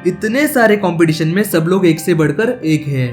इतने सारे कंपटीशन में सब लोग एक से बढ़कर एक है,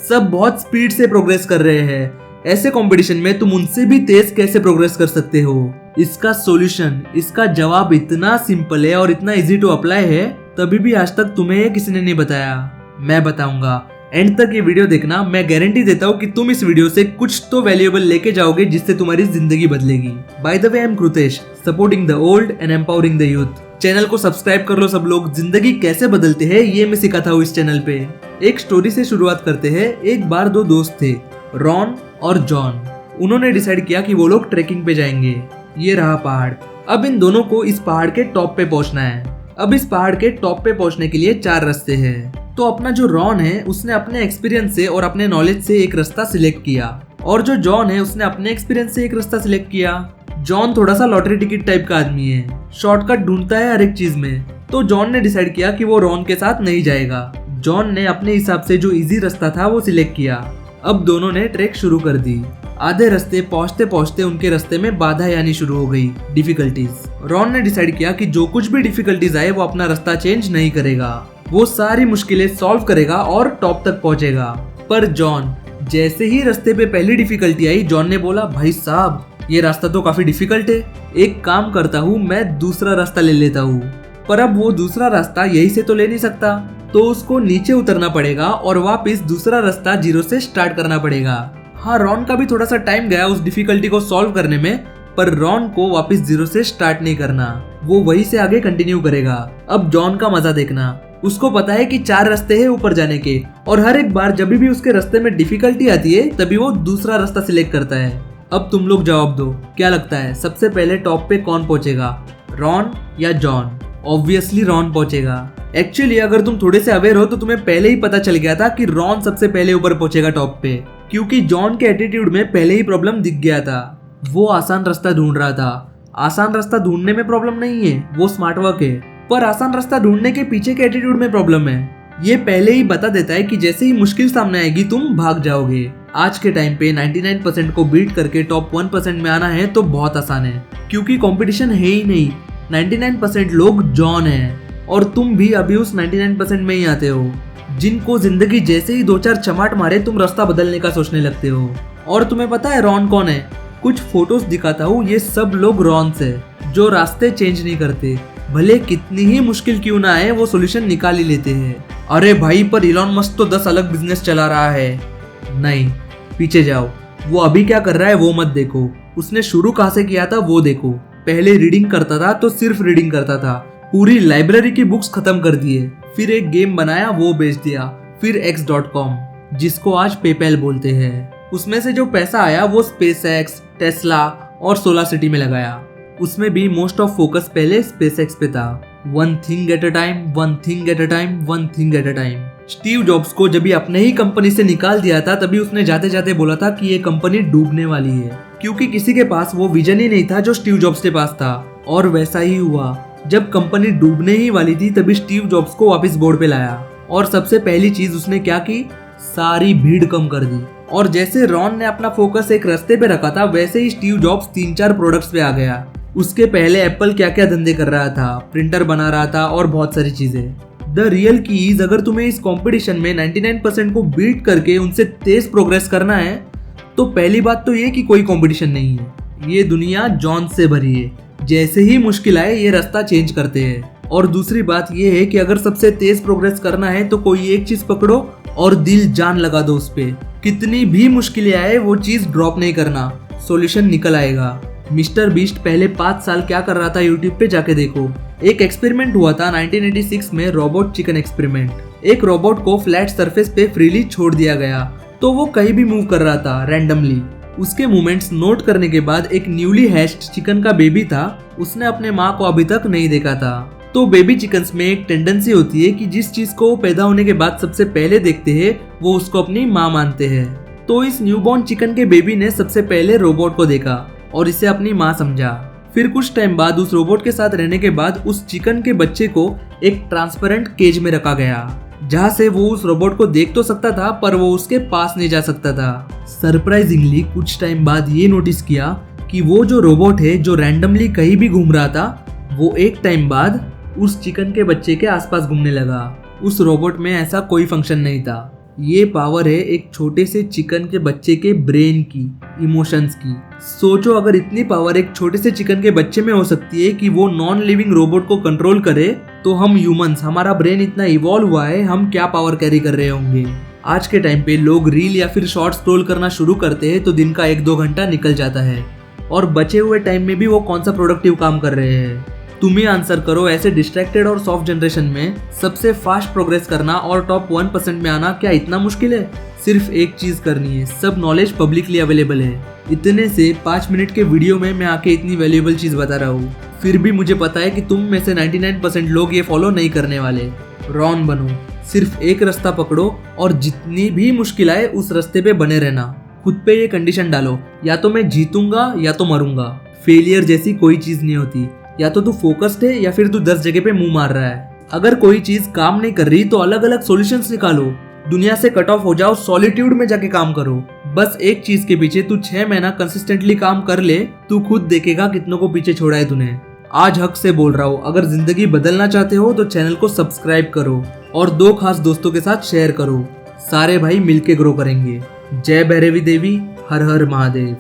सब बहुत स्पीड से प्रोग्रेस कर रहे हैं। ऐसे कंपटीशन में तुम उनसे भी तेज कैसे प्रोग्रेस कर सकते हो? इसका सॉल्यूशन, इसका जवाब इतना सिंपल है और इतना इजी टू अप्लाई है, तभी भी आज तक तुम्हें किसी ने नहीं बताया। मैं बताऊंगा। एंड तक ये वीडियो देखना, मैं गारंटी देता हूँ कि तुम इस वीडियो से कुछ तो वैल्यूएबल लेके जाओगे जिससे तुम्हारी जिंदगी बदलेगी। By the way, I am Kritesh, supporting the old and empowering the youth. Channel को सब्सक्राइब कर लो सब लोग। जिंदगी कैसे बदलते हैं ये मैं सिखाता हूँ इस चैनल पे। एक स्टोरी से शुरुआत करते हैं। एक बार दो दोस्त थे, रॉन और जॉन। उन्होंने डिसाइड किया कि वो लोग ट्रेकिंग पे जाएंगे। ये रहा पहाड़। अब इन दोनों को इस पहाड़ के टॉप पे पहुंचना है। अब इस पहाड़ के टॉप पे पहुंचने के लिए 4 रास्ते हैं। तो अपना जो रॉन है उसने अपने एक्सपीरियंस से और अपने नॉलेज से एक रास्ता सिलेक्ट किया, और जो जॉन है उसने अपने एक्सपीरियंस से एक रास्ता सिलेक्ट किया। जॉन थोड़ा सा लॉटरी टिकट टाइप का आदमी है, शॉर्टकट ढूंढता है हर एक चीज में। तो जॉन ने डिसाइड किया कि वो रॉन के साथ नहीं जाएगा। जॉन ने अपने हिसाब से जो इजी रास्ता था वो सिलेक्ट किया। अब दोनों ने ट्रैक शुरू कर दी। आधे रास्ते पहुंचते पहुंचते उनके रास्ते में बाधा आनी शुरू हो गई, डिफिकल्टीज। रॉन ने डिसाइड किया कि जो कुछ भी डिफिकल्टीज आए वो अपना रास्ता चेंज नहीं करेगा, वो सारी मुश्किलें सॉल्व करेगा और टॉप तक पहुंचेगा। पर जॉन, जैसे ही रास्ते पे पहली डिफिकल्टी आई, जॉन ने बोला, भाई साहब ये रास्ता तो काफी डिफिकल्ट है, एक काम करता हूँ मैं दूसरा रास्ता ले लेता हूँ। पर अब वो दूसरा रास्ता यही से तो ले नहीं सकता, तो उसको नीचे उतरना पड़ेगा और वापस दूसरा रास्ता जीरो से स्टार्ट करना पड़ेगा। हाँ, रॉन का भी थोड़ा सा टाइम गया उस डिफिकल्टी को सॉल्व करने में, पर रॉन को वापस जीरो से स्टार्ट नहीं करना, वो वहीं से आगे कंटिन्यू करेगा। अब जॉन का मजा देखना। उसको पता है कि 4 रास्ते हैं ऊपर जाने के, और हर एक बार जब भी उसके रास्ते में डिफिकल्टी आती है तभी वो दूसरा रास्ता सिलेक्ट करता है। अब तुम लोग जवाब दो, क्या लगता है सबसे पहले टॉप पे कौन पहुंचेगा, रॉन या जॉन? ऑब्वियसली रॉन पहुंचेगा। एक्चुअली अगर तुम थोड़े से अवेयर हो तो तुम्हें पहले ही पता चल गया था कि रॉन सबसे पहले ऊपर पहुंचेगा टॉप पे, क्योंकि जॉन के एटीट्यूड में पहले ही प्रॉब्लम दिख गया था। वो आसान रास्ता ढूंढ रहा था। आसान रास्ता ढूंढने में प्रॉब्लम नहीं है, वो स्मार्ट वर्क है, पर आसान रास्ता ढूंढने के पीछे के एटीट्यूड में प्रॉब्लम है। ये पहले ही बता देता है कि जैसे ही मुश्किल सामने आएगी तुम भाग जाओगे। आज के टाइम पे 99% को बीट करके टॉप 1% में आना है तो बहुत आसान है, क्योंकि कंपटीशन है ही नहीं। 99% लोग जॉन हैं, और तुम भी अभी उस 99% में ही आते हो, जिनको जिंदगी जैसे ही 2-4 चमाट मारे तुम रास्ता बदलने का सोचने लगते हो। और तुम्हें पता है रॉन कौन है? कुछ फोटोज दिखाता हूँ, ये सब लोग रॉन्स है, जो रास्ते चेंज नहीं करते। भले कितनी ही मुश्किल क्यों ना आए, वो सॉल्यूशन निकाल ही लेते हैं। अरे भाई, पर इलॉन मस्क तो 10 अलग बिजनेस चला रहा है। नहीं, पीछे जाओ। वो अभी क्या कर रहा है वो मत देखो, उसने शुरू कहाँ से किया था वो देखो। पहले रीडिंग करता था तो सिर्फ रीडिंग करता था, पूरी लाइब्रेरी की बुक्स खत्म कर दिए, फिर एक गेम बनाया वो बेच दिया, फिर x.com, जिसको आज पेपैल बोलते हैं। उसमें से जो पैसा आया वो स्पेसएक्स, टेस्ला और सोलर सिटी में लगाया। उसमें भी मोस्ट ऑफ फोकस पहले स्पेसएक्स पे था। One thing at a time, one thing at a time, one thing at a time. Steve jobs को जब अपने ही कंपनी से निकाल दिया था तभी उसने जाते जाते बोला था कि ये कंपनी डूबने वाली है, क्योंकि किसी के पास वो विजन ही नहीं था जो स्टीव जॉब्स के पास था। और वैसा ही हुआ, जब कंपनी डूबने ही वाली थी तभी स्टीव जॉब्स को वापस बोर्ड पे लाया, और सबसे पहली चीज उसने क्या की, सारी भीड़ कम कर दी। और जैसे रॉन ने अपना फोकस एक रास्ते पे रखा था, वैसे ही स्टीव जॉब्स 3-4 प्रोडक्ट्स पे आ गया। उसके पहले एप्पल क्या क्या धंधे कर रहा था, प्रिंटर बना रहा था और बहुत सारी चीजें। द रियल कीज, अगर तुम्हें इस कंपटीशन में 99% को बीट करके उनसे तेज प्रोग्रेस करना है, तो पहली बात तो ये कि कोई कंपटीशन नहीं है, ये दुनिया जॉन से भरी है। जैसे ही मुश्किल आए ये रास्ता चेंज करते हैं। और दूसरी बात ये है कि अगर सबसे तेज प्रोग्रेस करना है तो कोई एक चीज पकड़ो और दिल जान लगा दो उस पे। कितनी भी मुश्किलें आए वो चीज ड्रॉप नहीं करना, सॉल्यूशन निकल आएगा। मिस्टर बीस्ट पहले 5 साल क्या कर रहा था यूट्यूब पे जाके देखो। एक एक्सपेरिमेंट हुआ था 1986 में, रोबोट चिकन एक्सपेरिमेंट। एक रोबोट को फ्लैट सरफेस पे फ्रीली छोड़ दिया गया, तो वो कहीं भी मूव कर रहा था रैंडमली। उसके मूवमेंट्स नोट करने के बाद एक न्यूली हैच्ड चिकन का बेबी था, उसने अपने माँ को अभी तक नहीं देखा था। तो बेबी चिकन्स में एक टेंडेंसी होती है कि जिस चीज को वो पैदा होने के बाद सबसे पहले देखते हैं वो उसको अपनी माँ मानते हैं। तो इस न्यूबॉर्न चिकन के बेबी ने सबसे पहले रोबोट को देखा और इसे अपनी माँ समझा। फिर कुछ टाइम बाद उस रोबोट के साथ रहने के बाद उस चिकन के बच्चे को एक ट्रांसपेरेंट केज में रखा गया, जहाँ से वो उस रोबोट को देख तो सकता था पर वो उसके पास नहीं जा सकता था। सरप्राइजिंगली कुछ टाइम बाद ये नोटिस किया कि वो जो रोबोट है जो रैंडमली कहीं भी घूम रहा था, वो एक टाइम बाद उस चिकन के बच्चे के आसपास घूमने लगा। उस रोबोट में ऐसा कोई फंक्शन नहीं था। ये पावर है एक छोटे से चिकन के बच्चे के ब्रेन की, इमोशंस की। सोचो अगर इतनी पावर एक छोटे से चिकन के बच्चे में हो सकती है कि वो नॉन लिविंग रोबोट को कंट्रोल करे, तो हम ह्यूमंस, हमारा ब्रेन इतना इवॉल्व हुआ है, हम क्या पावर कैरी कर रहे होंगे। आज के टाइम पे लोग रील या फिर शॉर्ट स्क्रॉल करना शुरू करते हैं तो दिन का 1-2 घंटा निकल जाता है, और बचे हुए टाइम में भी वो कौन सा प्रोडक्टिव काम कर रहे हैं। तुम ही आंसर करो, ऐसे डिस्ट्रैक्टेड और सॉफ्ट जनरेशन में सबसे फास्ट प्रोग्रेस करना और टॉप 1% में आना क्या इतना मुश्किल है? सिर्फ एक चीज करनी है, सब नॉलेज पब्लिकली अवेलेबल है। इतने से 5 मिनट के वीडियो में मैं आके इतनी वैल्यूएबल चीज बता रहा हूँ, फिर भी मुझे पता है कि तुम में से 99% लोग ये फॉलो नहीं करने वाले। रॉन बनो, सिर्फ एक रास्ता पकड़ो और जितनी भी मुश्किल आए उस रास्ते पे बने रहना। खुद पे ये कंडीशन डालो, या तो मैं जीतूंगा या तो मरूंगा। फेलियर जैसी कोई चीज नहीं होती, या तो तू फोकस्ड है या फिर तू 10 जगह पे मुंह मार रहा है। अगर कोई चीज काम नहीं कर रही तो अलग अलग सॉल्यूशंस निकालो, दुनिया से कट ऑफ हो जाओ, सॉलिट्यूड में जाके काम करो। बस एक चीज के पीछे तू 6 महीना कंसिस्टेंटली काम कर ले, तू खुद देखेगा कितनों को पीछे छोड़ा है तूने। आज हक से बोल रहा हूँ, अगर जिंदगी बदलना चाहते हो तो चैनल को सब्सक्राइब करो और 2 खास दोस्तों के साथ शेयर करो। सारे भाई मिलके ग्रो करेंगे। जय भैरवी देवी, हर हर महादेव।